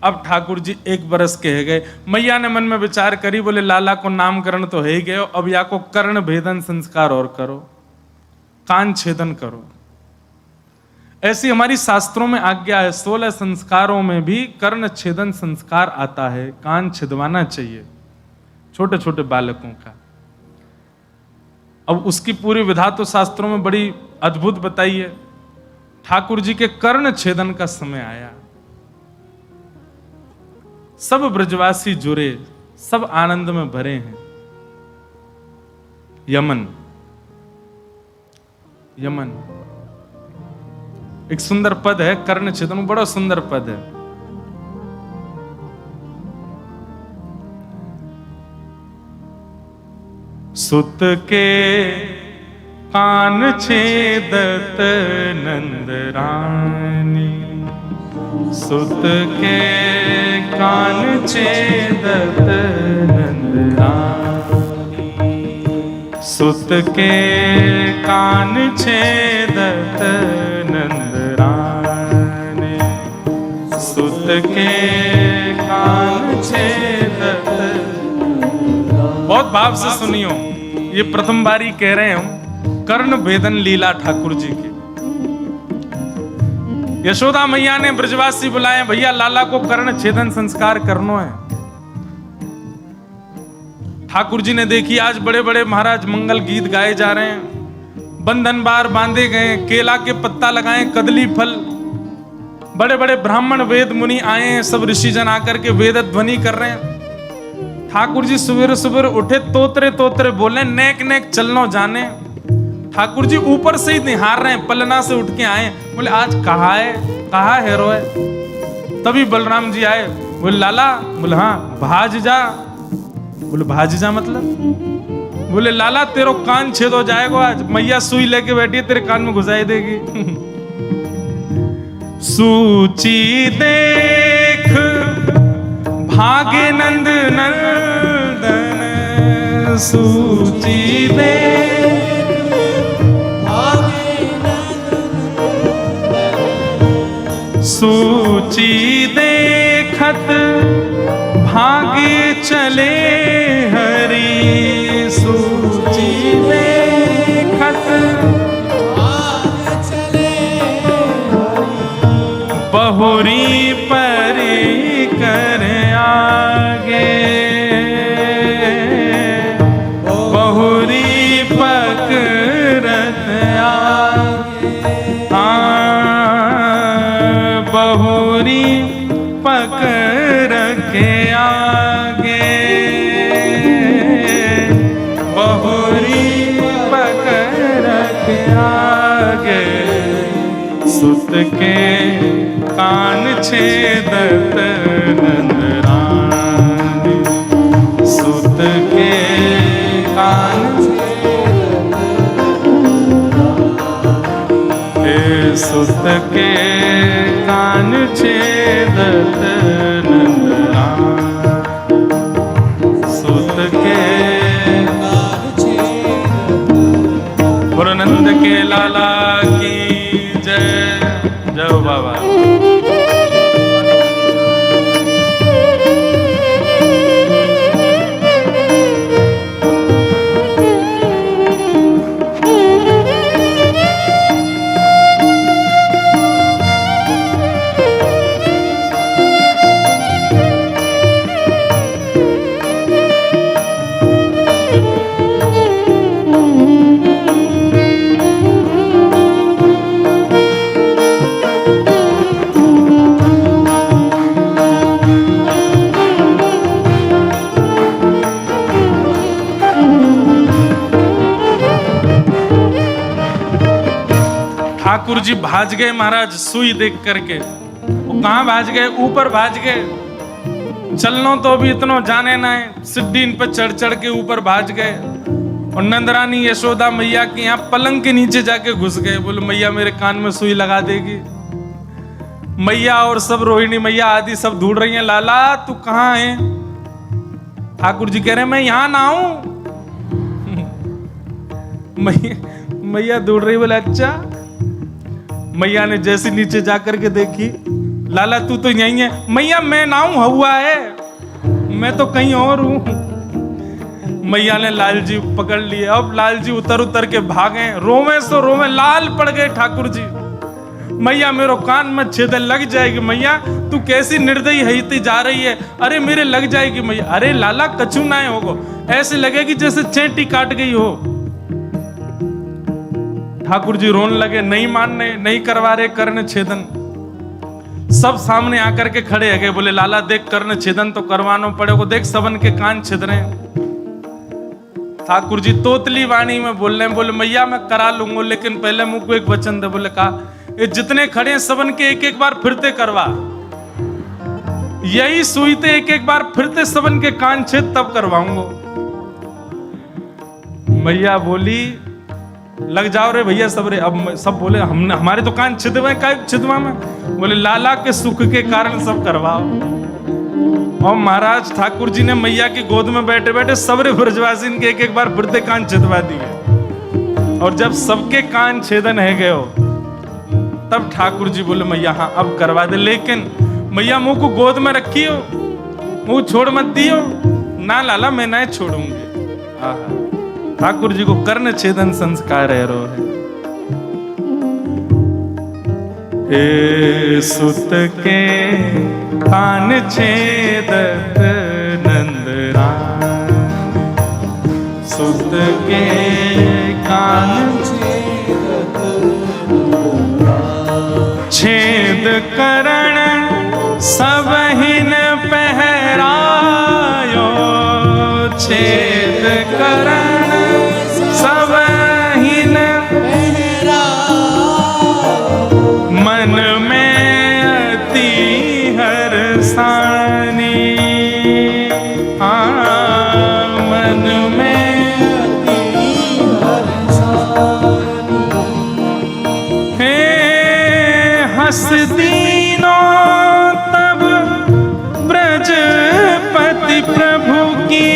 अब ठाकुर जी 1 बरस के है गए। मैया ने मन में विचार करी, बोले लाला को नामकरण तो है ही गए, अब या को कर्ण भेदन संस्कार और करो, कान छेदन करो। ऐसी हमारी शास्त्रों में आज्ञा है, 16 संस्कारों में भी कर्ण छेदन संस्कार आता है, कान छिदवाना चाहिए छोटे छोटे बालकों का। अब उसकी पूरी विधा तो शास्त्रों में बड़ी अद्भुत बताई है। ठाकुर जी के कर्ण छेदन का समय आया, सब ब्रजवासी जुड़े, सब आनंद में भरे हैं। यमन यमन एक सुंदर पद है, कर्ण छेदन, बड़ा सुंदर पद है। सुत के कान छेदत नंदरानी, सुत के कान छेदत नंदरानी, सुत के कान छेदत नंदरानी, सुत के कान छेदत। बहुत भाव से सुनियो, ये प्रथम बारी कह रहे हूं कर्ण भेदन लीला ठाकुर जी की। यशोदा मैया ने ब्रजवासी बुलाए, भैया लाला को कर्ण छेदन संस्कार करनो है। ठाकुर जी ने देखी आज बड़े बड़े महाराज मंगल गीत गाए जा रहे हैं, बंधन बार बांधे गए, केला के पत्ता लगाए, कदली फल, बड़े बड़े ब्राह्मण वेद मुनि आए हैं, सब ऋषि जन आकर के वेद ध्वनि कर रहे हैं। ठाकुर जी सवेरे सवेरे उठे, तोतरे तोतरे बोले, नेक नेक चलनो जाने। ठाकुर जी ऊपर से ही निहार रहे हैं, पलना से उठ के आए, बोले आज कहा है रोए। तभी बलराम जी आए, बोले लाला, बोले हाँ भाज जा। बोले भाज जा मतलब? बोले लाला तेरो कान छेद हो जाएगा आज, मैया सुई लेके बैठी है, तेरे कान में घुसाई देगी। सूची देख भागे नंद नंदन, सूची देख भागे नंदन, सूची देखत भागे चले हरि, सूची देखत भागे चले हरि, बहुरी परी कर आगे, बहुरी पकड़त आगे, बहुरी पकड़ के आगे, बहुरी पकड़ के आगे, सुत के कान छेदत नंदरानी, सुत के कान छेदत, सुत के कान छेदत नंदरानी, सुत के कान छेदत। बोलो नंद के लाला की जय। जय हो बाबा। ठाकुर जी भाज गए महाराज सुई देख करके। वो कहां भाज गए? ऊपर भाज गए। चलनो तो अभी इतना जाने ना है, सिद्धि इन पर चढ़ चढ़ के ऊपर भाज गए। और नंदरानी यशोदा मैया के यहाँ पलंग के नीचे जाके घुस गए। बोले मैया मेरे कान में सुई लगा देगी। मैया और सब रोहिणी मैया आदि सब ढूंढ रही हैं, लाला तू कहाँ है? ठाकुर जी कह रहे हैं मैं यहां ना हूं। मैया ढूंढ रही। बोले अच्छा। मैया ने जैसे नीचे जाकर के देखी लाला तू तो यहीं है। मैया मैं ना हूं, हुआ है, मैं तो कहीं और हूं। मैया ने लाल जी पकड़ लिए। अब लाल जी उतर उतर के भागे, रोवे सो रोवे, लाल पड़ गए ठाकुर जी। मैया मेरो कान में छेद लग जाएगी। मैया तू कैसी निर्दयी हईती जा रही है। अरे मेरे लग जाएगी मैया। अरे लाला कछु ना होगो, ऐसे लगेगी जैसे चेंटी काट गई हो। ठाकुर जी रोने लगे, नहीं मानने, नहीं करवा रहे कर्ण छेदन। सब सामने आकर के खड़े है गए, बोले लाला देख कर्ण छेदन तो करवाना पड़ेगा, देख सबन के कान छिद रहे हैं। ठाकुर जी तोतली वाणी में बोल रहे हैं, बोले मैया मैं करा लूंगा, लेकिन पहले मुझको एक वचन दे। बोले कहा, ये जितने खड़े हैं सबन के एक एक बार फिरते करवा, यही सुईते एक एक बार फिरते सबन के कान छेद तब करवाऊंगा। मैया बोली लग जाओ रे भैया सब रे। अब सब बोले हमने, हमारे तो कान छिदवा है, काय छिदवा में। बोले लाला के सुख के कारण सब करवाओ। और महाराज ठाकुर जी ने मैया की गोद में बैठे बैठे सबरे ब्रजवासी के एक एक बार फिरते कान छिदवा दिए। और जब सबके कान छेदन है गए हो, तब ठाकुर जी बोले मैया हाँ अब करवा दे, लेकिन मैया मुंह को गोद में रखी हो, मुंह छोड़ मत दियो। ना लाला मैं नहीं छोड़ूंगी। ठाकुर जी को कर्ण छेदन संस्कार है रो है। हे सुत के कान छेदत नंदराम, सुत के कान छेद करण सबहिन पहरायो, छेद करण सबहिन मन में अति हर्षानी, मन में अति हर्षानी। हे हंस दीनो तब ब्रजपति प्रभु की,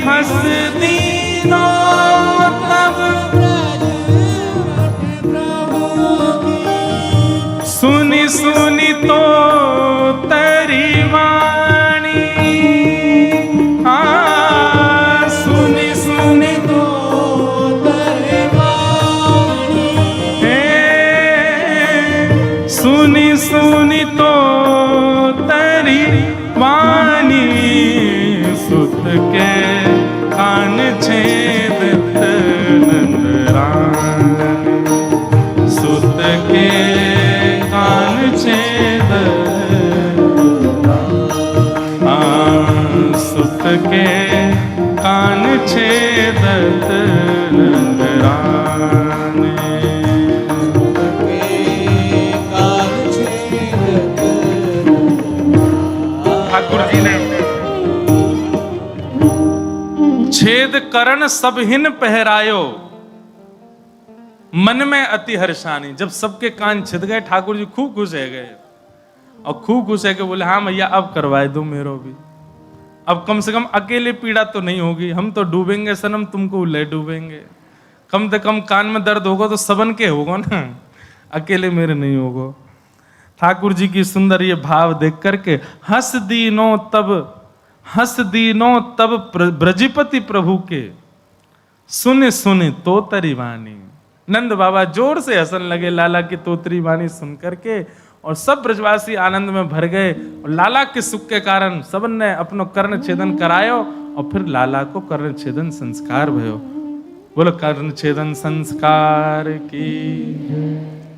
हंस दीनो तब सुनी सुनी तो तेरी वाणी, सुनी सुनी तो तेरी वाणी, सुनी सुनी तो तेरी वाणी, सुत के कान छेदत नंदराम, सुत के कान छेद, सुत के कान छेदत नंदराम, सुत के कान छेदत। ठाकुर जी ने छेद करण सबहिन पहरायो, मन में अति हर्षानी। जब सबके कान छिद गए ठाकुर जी खूब खुश है गए, और खूब खुश है के बोले हाँ भैया अब करवाए दो मेरो भी, अब कम से कम अकेले पीड़ा तो नहीं होगी, हम तो डूबेंगे सनम तुमको ले डूबेंगे, कम से कम कान में दर्द होगा तो सबन के होगा ना, अकेले मेरे नहीं होगा। ठाकुर जी की सुंदर ये भाव देख करके हंस दीनो तब ब्रजपति प्रभु के, सुने सुने तो तरी वाणी। नंद बाबा जोर से हंसने लगे लाला की तोतरी वाणी सुन करके, और सब ब्रजवासी आनंद में भर गए। और लाला के सुख के कारण सबन ने अपनो कर्ण छेदन करायो, और फिर लाला को कर्ण छेदन संस्कार भयो। बोलो कर्ण छेदन संस्कार की।